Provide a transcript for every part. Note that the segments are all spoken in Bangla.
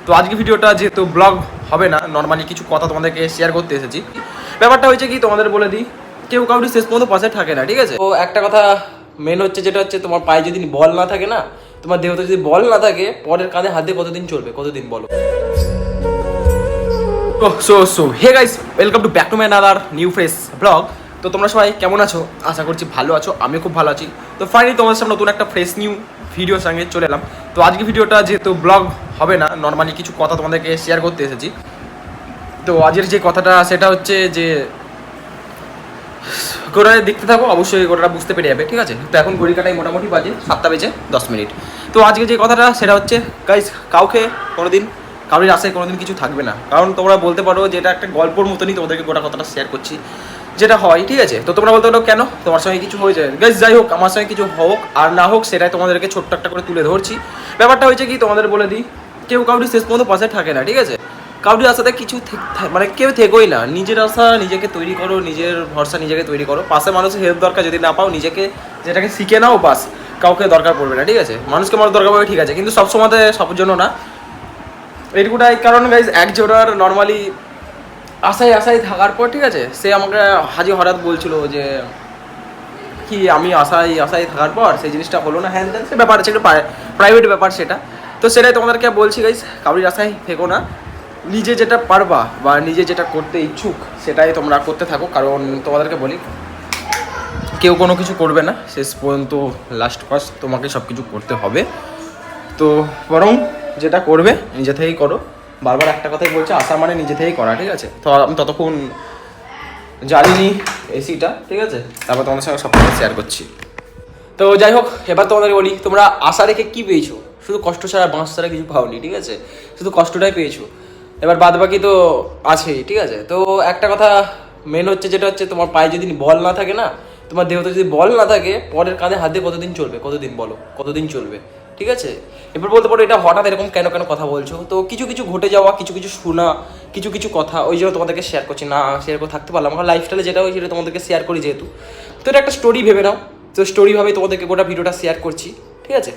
তো আজকে ভিডিওটা যেহেতু ব্লগ হবে না, নর্মালি কিছু কথা তোমাদেরকে শেয়ার করতে এসেছি। ব্যাপারটা হয়েছে কি তোমাদের বলে দিই, কেউ কাউরি শেষ পর্যন্ত পাশে থাকে না, ঠিক আছে? তো একটা কথা মেন হচ্ছে, যেটা হচ্ছে তোমার পায়ে যদি বল না থাকে না, তোমার দেহতে যদি বল না থাকে, পরের কাঁধে হাত দিয়ে কতদিন চলবে? কতদিন বলো? So hey guys, welcome to back to my another new fresh blog. তো তোমরা সবাই কেমন আছো? আশা করছি ভালো আছো, আমি খুব ভালো আছি। তো ফাইনালি তোমাদের সামনে নতুন একটা ফ্রেশ নিউ ভিডিওর সঙ্গে চলে এলাম। তো আজকে ভিডিওটা যেহেতু ব্লগ হবে না, নর্মালি কিছু কথা তোমাদেরকে শেয়ার করতে এসেছি। তো আজকের যে কথাটা সেটা হচ্ছে যে গোটাটা দেখতে থাকো, অবশ্যই গোটাটা বুঝতে পেরে যাবে, ঠিক আছে? তো এখন ঘড়ি কাটাই মোটামুটি বাজে 7:10। তো আজকে যে কথাটা সেটা হচ্ছে গাইস, কাউকে কোনোদিন কারোর আশায় কোনোদিন কিছু থাকবে না। কারণ তোমরা বলতে পারো যে এটা একটা গল্পর মতনই তোমাদেরকে গোটা কথাটা শেয়ার করছি, যেটা হয়, ঠিক আছে? তো তোমরা বলতে পারো কেন তোমার সঙ্গে কিছু হয়ে যায় গাইস, যাই হোক আমার সঙ্গে কিছু হোক আর না হোক, সেটাই তোমাদেরকে ছোট্ট একটা করে তুলে ধরছি। ব্যাপারটা হয়েছে কি তোমাদের বলে দিই, কেউ কাউরি শেষ পর্যন্ত পাশে থাকে না, ঠিক আছে? কাউরি আশাতে কিছু মানে কেউ থেকোই না। নিজের আশা নিজেকে তৈরি করো, নিজের ভরসা নিজেকে তৈরি করো। পাশে মানুষের হেল্প দরকার, যদি না পাও নিজেকে যেটাকে শিখে নাও, বাস। কাউকে দরকার পড়বে না, ঠিক আছে? মানুষকে মানুষ দরকার পড়বে, ঠিক আছে, কিন্তু সব সময়তে সব জন্য না। এইটুকুটাই কারণ গাইজ, এক জোড়ার নর্মালি আশায় থাকার পর, ঠিক আছে, সে আমাকে হাজি হঠাৎ বলছিল যে কি আমি আশায় থাকার পর সেই জিনিসটা হলো না, হ্যান ত্যান, সে ব্যাপার আছে, একটু প্রাইভেট ব্যাপার সেটা। তো সেটাই তোমাদেরকে বলছি গাইজ, কাউরির আশায় থেকো না। নিজে যেটা পারবা বা নিজে যেটা করতে ইচ্ছুক সেটাই তোমরা করতে থাকো। কারণ তোমাদেরকে বলি, কেউ কোনো কিছু করবে না শেষ পর্যন্ত, লাস্ট ফার্স্ট তোমাকে সব কিছু করতে হবে। তো বরং যেটা করবে নিজে থেকেই করো। বারবার একটা কথাই বলছে, আশা মানে নিজে থেকেই করা, ঠিক আছে? তো আমি ততক্ষণ জানিনি এসিটা, ঠিক আছে, তারপর তোমাদের সঙ্গে সব কিছু শেয়ার করছি। তো যাই হোক, এবার তোমাদের বলি, তোমরা আশা রেখে কী পেয়েছো? শুধু কষ্ট ছাড়া, বাঁশ ছাড়া কিছু পাওনি, ঠিক আছে? শুধু কষ্টটাই পেয়েছো। এবার বাদ বাকি তো আছেই, ঠিক আছে? তো একটা কথা মেন হচ্ছে, যেটা হচ্ছে তোমার পায়ে যদি বল না থাকে না, তোমার দেহতে যদি বল না থাকে, পরের কাঁধে হাত দিয়ে কতদিন চলবে? কতদিন বলো? কতদিন চলবে? ঠিক আছে? এবার বলতে পারো এটা হঠাৎ এরকম কেন কথা বলছো। তো কিছু কিছু ঘটে যাওয়া, কিছু কিছু শোনা, কিছু কিছু কথা, ওই জন্য তোমাদেরকে শেয়ার করছি। না শেয়ার করে থাকতে পারলাম, আমার লাইফস্টাইলে যেটা হয়েছে সেটা তোমাদেরকে শেয়ার করি যেহেতু। তো এটা একটা স্টোরি ভেবে নাও। তো স্টোরিভাবে তোমাদেরকে গোটা ভিডিওটা শেয়ার করছি, ঠিক আছে?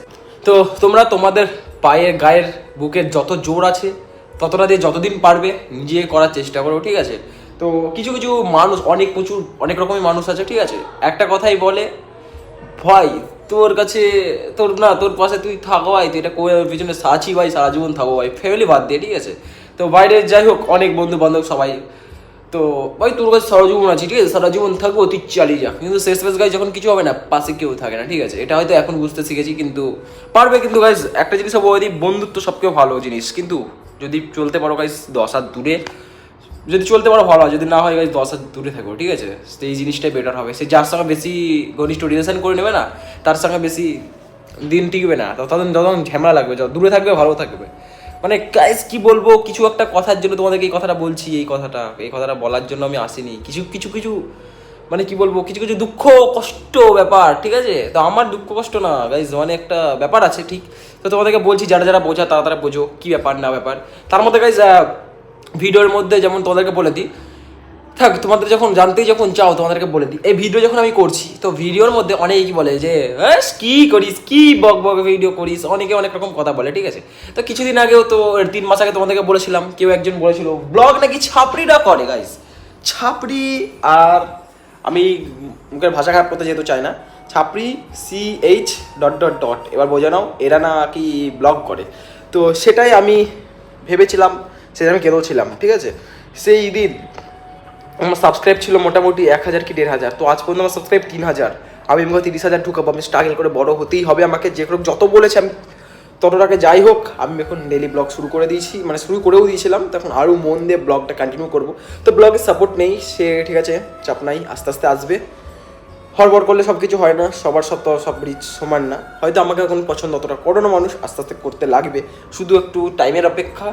তো তোমরা তোমাদের পায়ের গায়ের বুকের যত জোর আছে ততটা দিয়ে যতদিন পারবে নিজে করার চেষ্টা করো, ঠিক আছে? তো কিছু কিছু মানুষ, অনেক রকমের মানুষ আছে, ঠিক আছে? একটা কথাই বলে, ভাই তোর কাছে তোর পাশে তুই থাকো ভাই, তুই এটা করে পিছনে সাছি ভাই, সারা জীবন থাকো ভাই, ফ্যামিলি বাদ দিয়ে, ঠিক আছে? তো বাইরে যাই হোক অনেক বন্ধু বান্ধব সবাই, তো ভাই তোর কাছে সারা জীবন আছি, ঠিক আছে, সারা জীবন থাকবো, তুই চালিয়ে যা। কিন্তু শেষ গাই যখন কিছু হবে না, পাশে কেউ থাকে না, ঠিক আছে? এটা হয়তো এখন বুঝতে শিখেছি, কিন্তু পারবে। কিন্তু গাইজ একটা জিনিস বলে দিই, বন্ধুত্ব সবচেয়ে ভালো জিনিস, কিন্তু যদি চলতে পারো গাইজ 10 হাত দূরে, যদি চলতে পারো ভালো হয়, যদি না হয় গাইজ 10 হাত দূরে থাকো, ঠিক আছে? তো এই জিনিসটাই বেটার হবে। সে যার সঙ্গে বেশি ঘনিষ্ঠ রিলেশন করে নেবে না, তার সঙ্গে বেশি দিন টিকবে না, তখন ঝামেলা লাগবে। যত দূরে থাকবে ভালো থাকবে। মানে গাইস কি বলবো, কিছু একটা কথার জন্য তোমাদেরকে এই কথাটা বলছি। এই কথাটা বলার জন্য আমি আসিনি। কিছু মানে কি বলবো, কিছু কিছু দুঃখ কষ্ট ব্যাপার, ঠিক আছে? তো আমার দুঃখ কষ্ট না গাইস, মানে একটা ব্যাপার আছে, ঠিক? তো তোমাদেরকে বলছি, যারা বোঝা তারা বোঝো কি ব্যাপার না ব্যাপার। তার মধ্যে গাইস ভিডিওর মধ্যে যেমন তোমাদেরকে বলে দিই, থাক তোমাদের যখন যখন চাও তোমাদেরকে বলে দিই, এই ভিডিও যখন আমি করছি, তো ভিডিওর মধ্যে অনেকেই বলে যে কি করিস, কি বক ভিডিও করিস, অনেকে অনেক রকম কথা বলে, ঠিক আছে? তো কিছুদিন আগেও তো 3 মাস আগে তোমাদেরকে বলেছিলাম, কেউ একজন বলেছিল ব্লগ নাকি ছাপড়িরা করে। গাইস ছাপড়ি, আর আমি মুখের ভাষা খারাপ করতে যেহেতু চাই না, ছাপড়ি CH ... এবার বোঝা নাও, এরা না কি ব্লগ করে। তো সেটাই আমি ভেবেছিলাম, সেটা আমি কেঁদেও ছিলাম, ঠিক আছে? সেই দিন আমার সাবস্ক্রাইব ছিল মোটামুটি 1000 কি 1500। তো আজ পর্যন্ত আমার সাবস্ক্রাইব 3000। আমি এমনি 30,000 ঢুকাবো, আমি স্ট্রাগল করে বড় হতেই হবে আমাকে, যে কোনো যত বলেছে আমি ততটাকে। যাই হোক, আমি এখন ডেলি ব্লগ শুরু করে দিয়েছি, মানে শুরু করেও দিয়েছিলাম, তখন আরও মন দিয়ে ব্লগটা কন্টিনিউ করবো। তো ব্লগের সাপোর্ট নেই, সে ঠিক আছে, চাপ নাই, আস্তে আস্তে আসবে। হড়বড় করলে সব কিছু হয় না, সব রিচ সমান না। হয়তো আমাকে এখন পছন্দ অতটা করো না মানুষ, আস্তে আস্তে করতে লাগবে। শুধু একটু টাইমের অপেক্ষা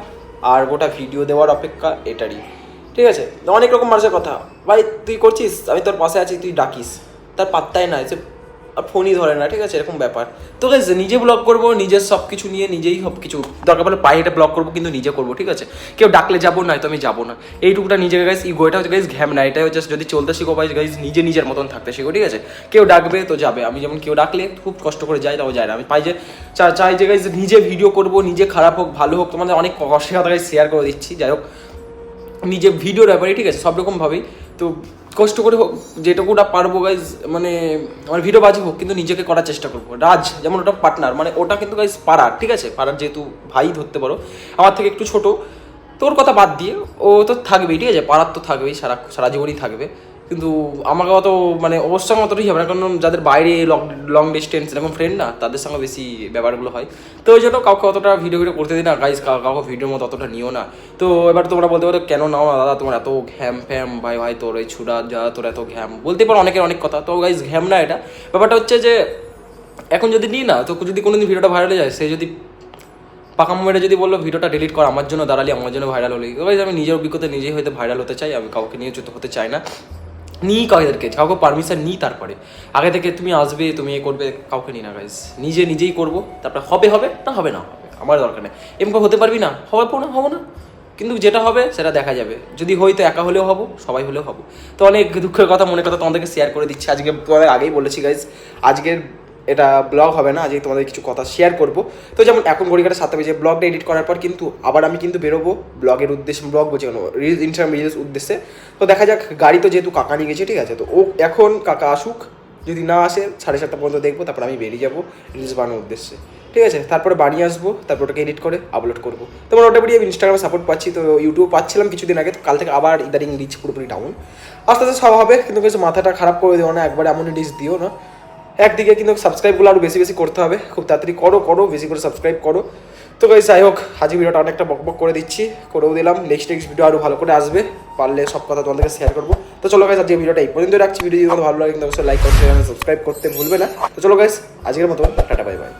আর গোটা ভিডিও দেওয়ার অপেক্ষা, এটারই, ঠিক আছে? অনেক রকম মানুষের কথা, ভাই তুই করছিস, আমি তোর পাশে আছি, তুই ডাকিস, তার পাত্তাই না। আর ফোনই ধরে না, ঠিক আছে, এরকম ব্যাপার। তো গাইজ নিজে ব্লগ করবো, নিজের সব কিছু নিয়ে নিজেই সব কিছু, দরকার পড়লে পায়ে হেঁটে ব্লগ করবো, কিন্তু নিজে করবো, ঠিক আছে। কেউ ডাকলে যাবো, নয়তো আমি যাবো না, এইটুকুটা নিজেকে গাইজ ইগো, এটা হচ্ছে গাইজ ঘ্যাম না, এটা হচ্ছে যদি চলতে শিখো গাইজ গাইজ নিজে নিজের মতন থাকতে শিখো, ঠিক আছে। কেউ ডাকবে তো যাবে, আমি যেমন কেউ ডাকলে খুব কষ্ট করে যাই, তাও যায় না, আমি পাই যে চাই যে গাইজ নিজে ভিডিও করবো, নিজে খারাপ হোক ভালো হোক, তোমাদের অনেক কষ্টের কথা গাইজ শেয়ার করে দিচ্ছি, যাই হোক নিজে ভিডিওর ব্যাপারে, ঠিক আছে, সব রকমভাবেই তো কষ্ট করে হোক, যেটুকুটা পারবো গাইজ, মানে আমার ভিডিও বাজে হোক, কিন্তু নিজেকে করার চেষ্টা করবো। রাজ যেমন ওটা পার্টনার, মানে ওটা কিন্তু গাইজ পাড়ার, ঠিক আছে, পাড়ার যেহেতু ভাই ধরতে পারো, আমার থেকে একটু ছোটো, তোর কথা বাদ দিয়ে ও তো থাকবেই, ঠিক আছে, পাড়ার তো থাকবেই, সারা জীবনই থাকবে, কিন্তু আমাকে অত মানে ওর সঙ্গে অতটাই হবে না, কারণ যাদের বাইরে লং ডিস্টেন্স এরকম ফ্রেন্ড না, তাদের সঙ্গে বেশি ব্যাপারগুলো হয়। তো ওই জন্য কাউকে অতটা ভিডিও করতে দিই না গাইজ, কাউকে ভিডিওর মতো অতটা নিও না। তো এবার তোমরা বলতে পারো কেন নাও না দাদা, তোমার এত ঘ্যাম ফ্যাম, ভাই তোর এই ছুড়া যা, তোর এত ঘ্যাম, বলতে পারো অনেকের অনেক কথা। তো গাইজ ঘ্যাম না, এটা ব্যাপারটা হচ্ছে যে এখন যদি নিই না, তো যদি কোনোদিন ভিডিওটা ভাইরাল হয়ে যায়, সে যদি পাকা মেরে যদি বললো ভিডিওটা ডিলিট কর, আমার জন্য দাঁড়ালি, আমার জন্য ভাইরাল হলি, গাইজ আমি নিজের অভিজ্ঞতা নিজেই হয়তো ভাইরাল হতে চাই, আমি কাউকে নিয়ে হতে চাই না। নিই কাউদেরকে, কাউকে পারমিশন নিই, তারপরে আগে থেকে তুমি আসবে তুমি এ করবে, কাউকে নিই না গাইজ, নিজেই করবো, তারপরে হবে না হবে না হবে, আমার দরকার নেই। এমন হতে পারবি না, হবো না, কিন্তু যেটা হবে সেটা দেখা যাবে, যদি হই তো একা হলেও হবো, সবাই হলেও হবো। তো অনেক দুঃখের কথা, মনের কথা তোমাদেরকে শেয়ার করে দিচ্ছি আজকে, তোমাদের আগেই বলেছি গাইজ, আজকের এটা ব্লগ হবে না, আজকে তোমাদের কিছু কথা শেয়ার করবো। তো যেমন এখন ঘড়িকাটা 7টা বেজে, ব্লগটা এডিট করার পর কিন্তু আবার আমি কিন্তু বেরোবো ব্লগের উদ্দেশ্যে, ব্লগ বলছি কেন, রিলস, ইনস্টাগ্রাম রিলস উদ্দেশ্যে। তো দেখা যাক, গাড়ি তো যেহেতু কাকা নিয়ে গেছে, ঠিক আছে, তো ও এখন কাকা আসুক, যদি না আসে 7:30 পর্যন্ত দেখবো, তারপর আমি বেরিয়ে যাবো রিলস বানানোর উদ্দেশ্যে, ঠিক আছে। তারপরে বানিয়ে আসবো, তারপর ওটাকে এডিট করে আপলোড করবো। তো মোটামুটি আমি ইনস্টাগ্রামে সাপোর্ট পাচ্ছি, তো ইউটিউব পাচ্ছিলাম কিছুদিন আগে, তো কাল থেকে আবার ইদারিং রিচ পুরোপুরি ডাউন, আস্তে আস্তে সব হবে, কিন্তু কিছু মাথাটা খারাপ করে দিও না, একবারে এমন রিচ দিও না। একদিকে কিন্তু সাবস্ক্রাইবগুলো আরও বেশি করতে হবে, খুব তাড়াতাড়ি করো, বেশি করে সাবস্ক্রাইব করো। তো গাইস যাই হোক, আজকে ভিডিওটা অনেকটা বকবক করে দিচ্ছি, করেও দিলাম, নেক্সট ভিডিও আরও ভালো করে আসবে, পারলে সব কথা তোমাদেরকে শেয়ার করবো। তো চলো গাইস, আজকে ভিডিওটা এই পর্যন্ত রাখছি, ভিডিও যদি তোমাদের ভালো লাগে কিন্তু অবশ্যই লাইক করতে, সাবস্ক্রাইব করতে ভুলবে না। তো চলো গাইস, আজকের মতো টাটা, বাই বাই।